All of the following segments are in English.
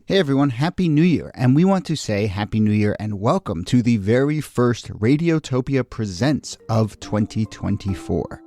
Hey everyone, Happy New Year, and we want to say Happy New Year and welcome to the very first Radiotopia Presents of 2024.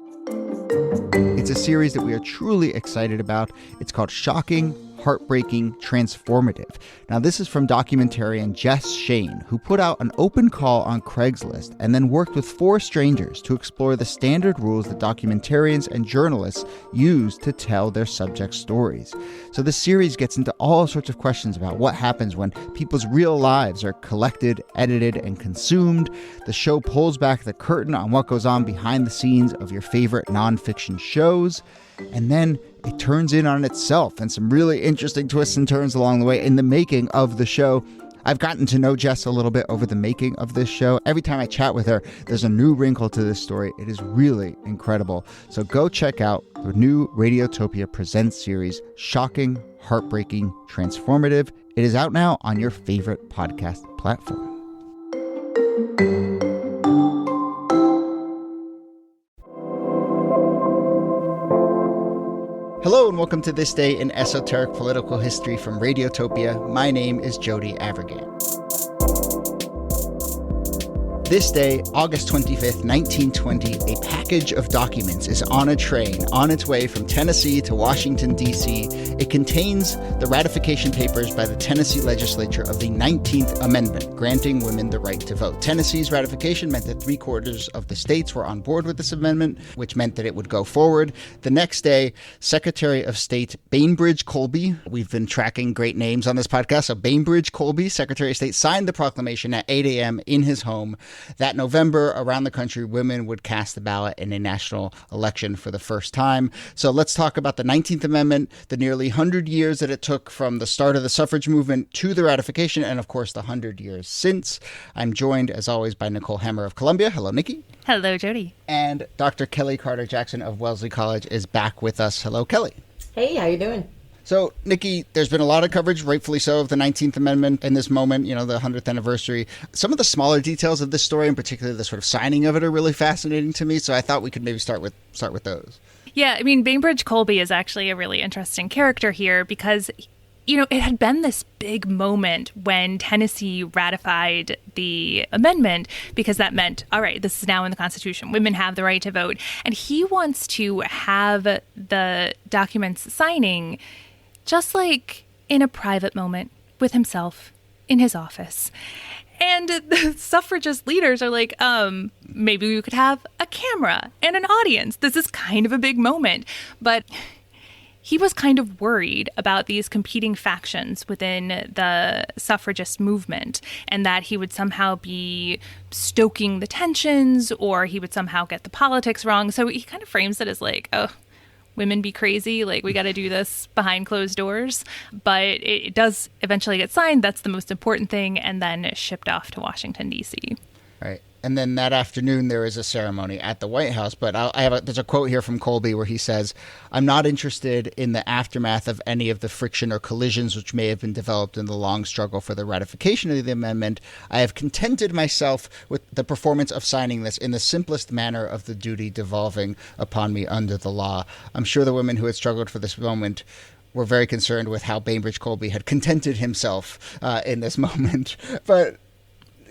It's a series that we are truly excited about. It's called Shocking, Heartbreaking, Transformative. Now, this is from documentarian Jess Shane, who put out an open call on Craigslist and then worked with 4 strangers to explore the standard rules that documentarians and journalists use to tell their subject stories. So this series gets into all sorts of questions about what happens when people's real lives are collected, edited, and consumed. The show pulls back the curtain on what goes on behind the scenes of your favorite nonfiction shows. And then it turns in on itself and some really interesting twists and turns along the way in the making of the show. I've gotten to know Jess a little bit over the making of this show. Every time I chat with her, there's a new wrinkle to this story. It is really incredible. So go check out the new Radiotopia Presents series, Shocking, Heartbreaking, Transformative. It is out now on your favorite podcast platform. Hello and welcome to This Day in Esoteric Political History from Radiotopia. My name is Jody Avergan. This day, August 25th, 1920, a package of documents is on a train on its way from Tennessee to Washington, D.C. It contains the ratification papers by the Tennessee legislature of the 19th Amendment, granting women the right to vote. Tennessee's ratification meant that 3/4 of the states were on board with this amendment, which meant that it would go forward. The next day, Secretary of State Bainbridge Colby, we've been tracking great names on this podcast, so Bainbridge Colby, Secretary of State, signed the proclamation at 8 a.m. in his home. That November, around the country, women would cast the ballot in a national election for the first time. So let's talk about the 19th Amendment, the nearly 100 years that it took from the start of the suffrage movement to the ratification, and of course the 100 years since. I'm joined, as always, by Nicole Hammer of Columbia. Hello, Niki. Hello, Jody. And Dr. Kellie Carter-Jackson of Wellesley College is back with us. Hello, Kellie. Hey, how you doing? So, Niki, there's been a lot of coverage, rightfully so, of the 19th Amendment in this moment, the 100th anniversary. Some of the smaller details of this story, in particular the sort of signing of it, are really fascinating to me. So I thought we could maybe start with those. Yeah, I mean, Bainbridge Colby is actually a really interesting character here because, it had been this big moment when Tennessee ratified the amendment because that meant, all right, this is now in the Constitution. Women have the right to vote. And he wants to have the documents signing just like in a private moment with himself in his office. And the suffragist leaders are like, maybe we could have a camera and an audience. This is kind of a big moment. But he was kind of worried about these competing factions within the suffragist movement and that he would somehow be stoking the tensions or he would somehow get the politics wrong. So he kind of frames it as like, oh, women be crazy, like we got to do this behind closed doors. But it does eventually get signed. That's the most important thing. And then shipped off to Washington, D.C. Right. And then that afternoon, there is a ceremony at the White House. But there's a quote here from Colby where he says, "I'm not interested in the aftermath of any of the friction or collisions which may have been developed in the long struggle for the ratification of the amendment. I have contented myself with the performance of signing this in the simplest manner of the duty devolving upon me under the law." I'm sure the women who had struggled for this moment were very concerned with how Bainbridge Colby had contented himself in this moment. But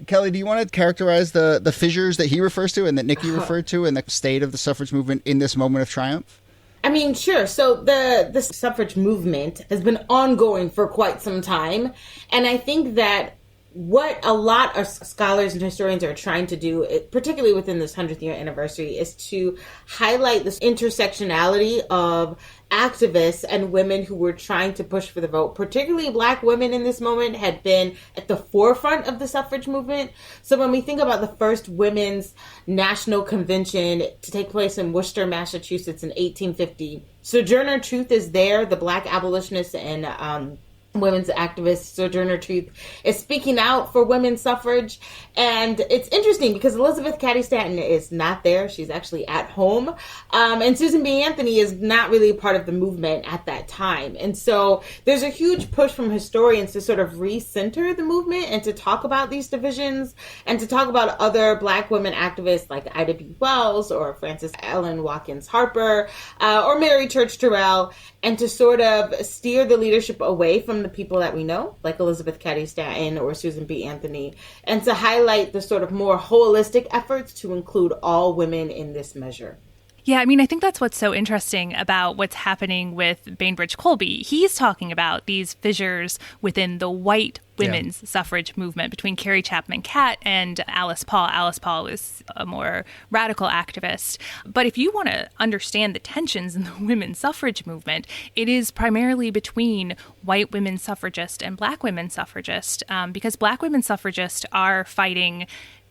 Kellie, do you want to characterize the fissures that he refers to and that Niki referred to in the state of the suffrage movement in this moment of triumph? I mean, sure. So the suffrage movement has been ongoing for quite some time. And I think that what a lot of scholars and historians are trying to do, particularly within this 100th year anniversary, is to highlight this intersectionality of activists and women who were trying to push for the vote. Particularly Black women in this moment had been at the forefront of the suffrage movement. So when we think about the first women's national convention to take place in Worcester, Massachusetts in 1850, Sojourner Truth is there, the Black abolitionist and women's activist Sojourner Truth is speaking out for women's suffrage. And it's interesting because Elizabeth Cady Stanton is not there. She's actually at home. And Susan B. Anthony is not really a part of the movement at that time. And so there's a huge push from historians to sort of recenter the movement and to talk about these divisions and to talk about other Black women activists like Ida B. Wells or Frances Ellen Watkins Harper or Mary Church Terrell and to sort of steer the leadership away from the people that we know, like Elizabeth Cady Stanton or Susan B. Anthony, and to highlight the sort of more holistic efforts to include all women in this measure. Yeah, I mean, I think that's what's so interesting about what's happening with Bainbridge Colby. He's talking about these fissures within the white women's suffrage movement between Carrie Chapman Catt and Alice Paul. Alice Paul was a more radical activist. But if you want to understand the tensions in the women's suffrage movement, it is primarily between white women suffragists and black women suffragists, because black women suffragists are fighting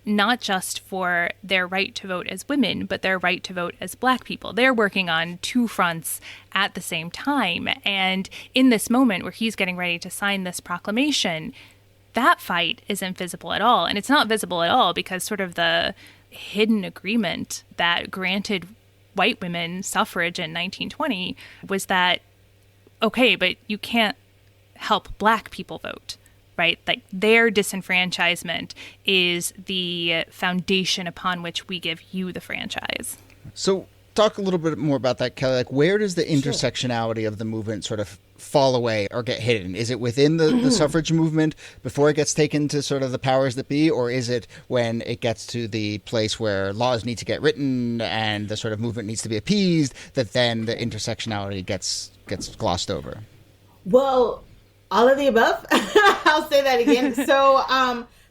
not just for their right to vote as women, but their right to vote as black people. They're working on two fronts at the same time. And in this moment where he's getting ready to sign this proclamation, that fight isn't visible at all. And it's not visible at all because sort of the hidden agreement that granted white women suffrage in 1920 was that, okay, but you can't help black people vote. Right? Like their disenfranchisement is the foundation upon which we give you the franchise. So talk a little bit more about that, Kellie. Like, where does the intersectionality of the movement sort of fall away or get hidden? Is it within the suffrage movement before it gets taken to sort of the powers that be, or is it when it gets to the place where laws need to get written and the sort of movement needs to be appeased that then the intersectionality gets glossed over? Well, all of the above. I'll say that again.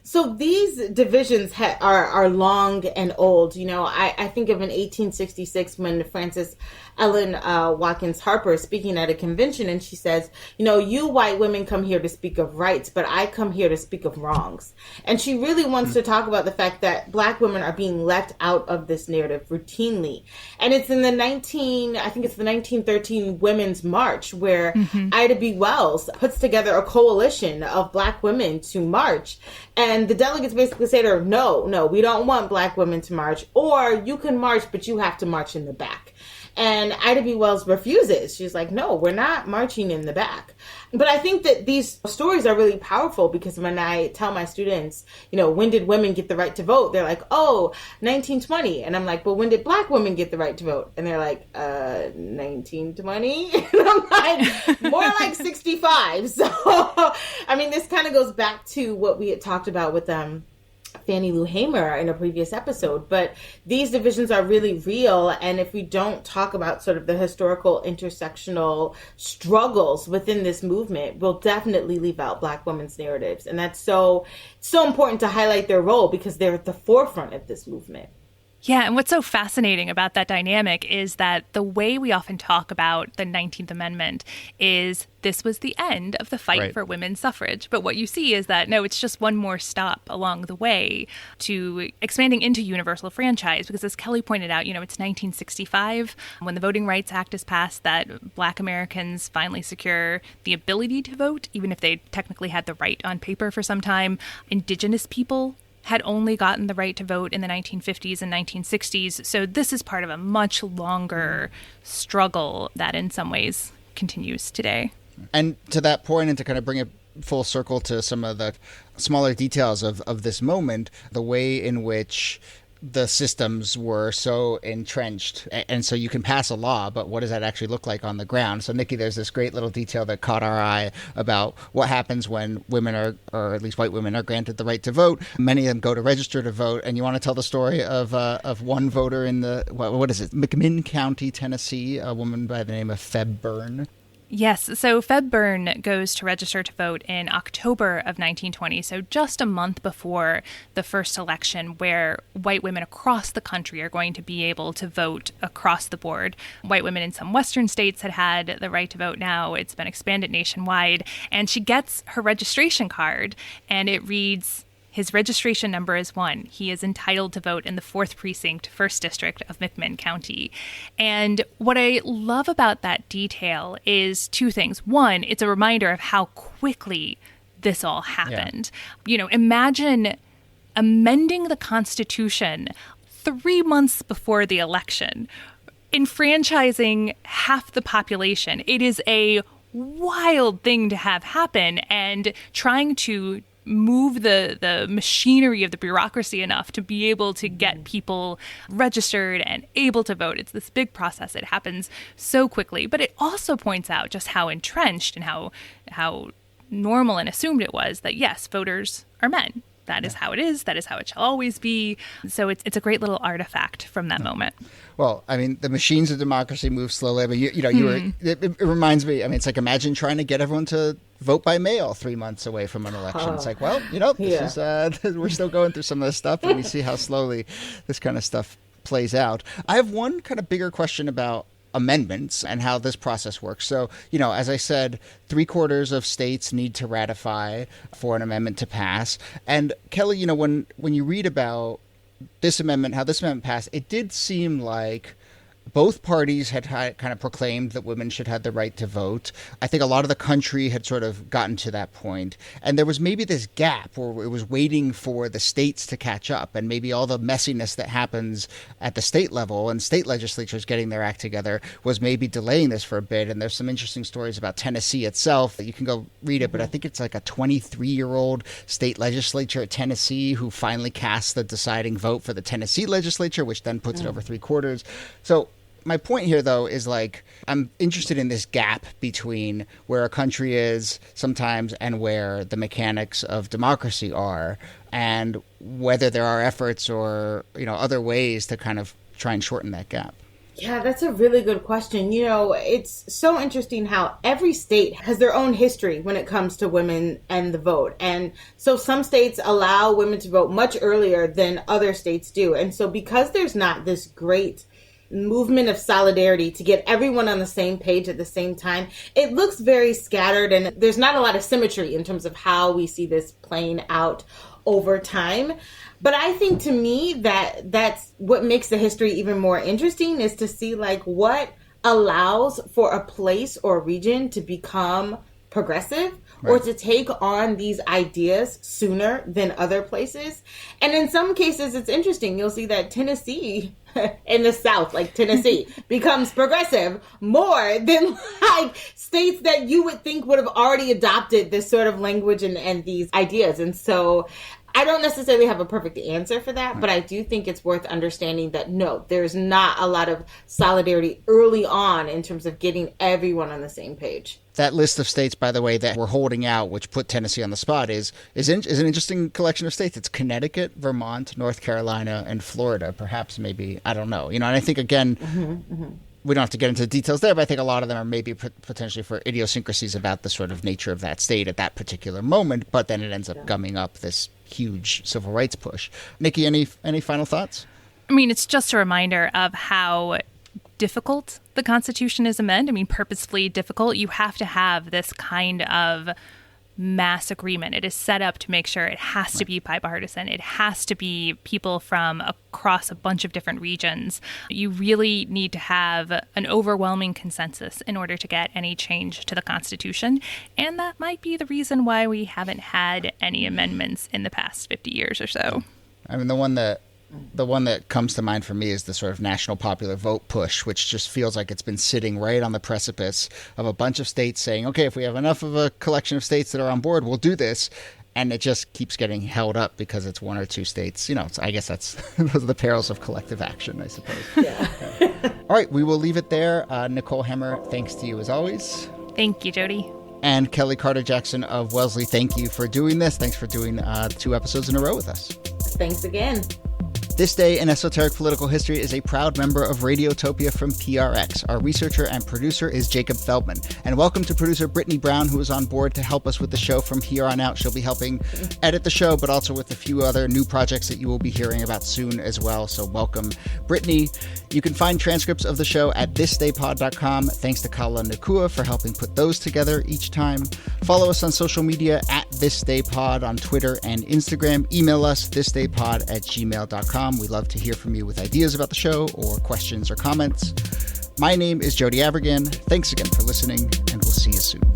So these divisions are long and old. You know, I think of in 1866 when Frances Ellen Watkins Harper is speaking at a convention, and she says, you know, you white women come here to speak of rights, but I come here to speak of wrongs. And she really wants to talk about the fact that black women are being left out of this narrative routinely. And it's in the 1913 Women's March where Ida B. Wells puts together a coalition of black women to march. And the delegates basically say to her, no, we don't want black women to march, or you can march, but you have to march in the back. And Ida B. Wells refuses. She's like, no, we're not marching in the back. But I think that these stories are really powerful because when I tell my students, you know, when did women get the right to vote? They're like, 1920. And I'm like, well, when did black women get the right to vote? And they're like, 1920? And I'm like, more like 65. So, I mean, this kind of goes back to what we had talked about with Fannie Lou Hamer in a previous episode, but these divisions are really real. And if we don't talk about sort of the historical intersectional struggles within this movement, we'll definitely leave out black women's narratives. And that's so important to highlight their role because they're at the forefront of this movement. Yeah, and what's so fascinating about that dynamic is that the way we often talk about the 19th Amendment is this was the end of the fight for women's suffrage. But what you see is that, no, it's just one more stop along the way to expanding into universal franchise. Because as Kellie pointed out, you know, it's 1965 when the Voting Rights Act is passed that black Americans finally secure the ability to vote, even if they technically had the right on paper for some time. Indigenous people had only gotten the right to vote in the 1950s and 1960s. So this is part of a much longer struggle that in some ways continues today. And to that point, and to kind of bring it full circle to some of the smaller details of this moment, the way in which the systems were so entrenched. And so you can pass a law, but what does that actually look like on the ground? So, Niki, there's this great little detail that caught our eye about what happens when women are, or at least white women, are granted the right to vote. Many of them go to register to vote. And you want to tell the story of one voter in the, what is it, McMinn County, Tennessee, a woman by the name of Feb Byrne. Yes. So Feb Byrne goes to register to vote in October of 1920, so just a month before the first election where white women across the country are going to be able to vote across the board. White women in some Western states had the right to vote. Now it's been expanded nationwide. And she gets her registration card, and it reads, his registration number is 1. He is entitled to vote in the 4th Precinct, 1st District of McMinn County. And what I love about that detail is two things. One, it's a reminder of how quickly this all happened. Yeah. You know, imagine amending the Constitution 3 months before the election, enfranchising half the population. It is a wild thing to have happen, and trying to move the machinery of the bureaucracy enough to be able to get people registered and able to vote. It's this big process. It happens so quickly. But it also points out just how entrenched and how normal and assumed it was that, yes, voters are men. That is how it is. That is how it shall always be. So it's a great little artifact from that moment. Well, I mean, the machines of democracy move slowly. But it reminds me. I mean, it's like, imagine trying to get everyone to vote by mail 3 months away from an election. It's like, well, this is we're still going through some of this stuff, and we see how slowly this kind of stuff plays out. I have one kind of bigger question about amendments and how this process works. So, as I said, 3/4 of states need to ratify for an amendment to pass. And Kellie, when you read about this amendment, how this amendment passed, it did seem like both parties had kind of proclaimed that women should have the right to vote. I think a lot of the country had sort of gotten to that point. And there was maybe this gap where it was waiting for the states to catch up, and maybe all the messiness that happens at the state level and state legislatures getting their act together was maybe delaying this for a bit. And there's some interesting stories about Tennessee itself. You can go read it, but I think it's like a 23-year-old state legislature at Tennessee who finally cast the deciding vote for the Tennessee legislature, which then puts it over 3/4. So my point here, though, is like, I'm interested in this gap between where a country is sometimes and where the mechanics of democracy are, and whether there are efforts or, other ways to kind of try and shorten that gap. Yeah, that's a really good question. It's so interesting how every state has their own history when it comes to women and the vote. And so some states allow women to vote much earlier than other states do. And so because there's not this great movement of solidarity to get everyone on the same page at the same time, it looks very scattered, and there's not a lot of symmetry in terms of how we see this playing out over time. But I think, to me, that's what makes the history even more interesting, is to see like what allows for a place or region to become progressive, right, or to take on these ideas sooner than other places. And in some cases, it's interesting. You'll see that Tennessee in the South, like Tennessee, becomes progressive more than like states that you would think would have already adopted this sort of language and these ideas. And so I don't necessarily have a perfect answer for that, but I do think it's worth understanding that, no, there's not a lot of solidarity early on in terms of getting everyone on the same page. That list of states, by the way, that we're holding out, which put Tennessee on the spot, is an interesting collection of states. It's Connecticut, Vermont, North Carolina, and Florida. Perhaps, maybe, I don't know. And I think, again, we don't have to get into the details there, but I think a lot of them are maybe potentially for idiosyncrasies about the sort of nature of that state at that particular moment. But then it ends up gumming up this huge civil rights push. Niki, any final thoughts? I mean, it's just a reminder of how difficult the Constitution is to amend. I mean, purposefully difficult. You have to have this kind of mass agreement. It is set up to make sure it has to be bipartisan. It has to be people from across a bunch of different regions. You really need to have an overwhelming consensus in order to get any change to the Constitution. And that might be the reason why we haven't had any amendments in the past 50 years or so. I mean, the one that comes to mind for me is the sort of national popular vote push, which just feels like it's been sitting right on the precipice of a bunch of states saying, okay, if we have enough of a collection of states that are on board, we'll do this. And it just keeps getting held up because it's one or two states. I guess those are the perils of collective action, I suppose. Yeah. All right, we will leave it there. Nicole Hemmer, thanks to you as always. Thank you, Jody. And Kellie Carter-Jackson of Wellesley, thank you for doing this. Thanks for doing 2 episodes in a row with us. Thanks again. This Day in Esoteric Political History is a proud member of Radiotopia from PRX. Our researcher and producer is Jacob Feldman. And welcome to producer Brittany Brown, who is on board to help us with the show from here on out. She'll be helping edit the show, but also with a few other new projects that you will be hearing about soon as well. So welcome, Brittany. You can find transcripts of the show at thisdaypod.com. Thanks to Kala Nakua for helping put those together each time. Follow us on social media at thisdaypod on Twitter and Instagram. Email us thisdaypod@gmail.com. We'd love to hear from you with ideas about the show or questions or comments. My name is Jody Abergan. Thanks again for listening, and we'll see you soon.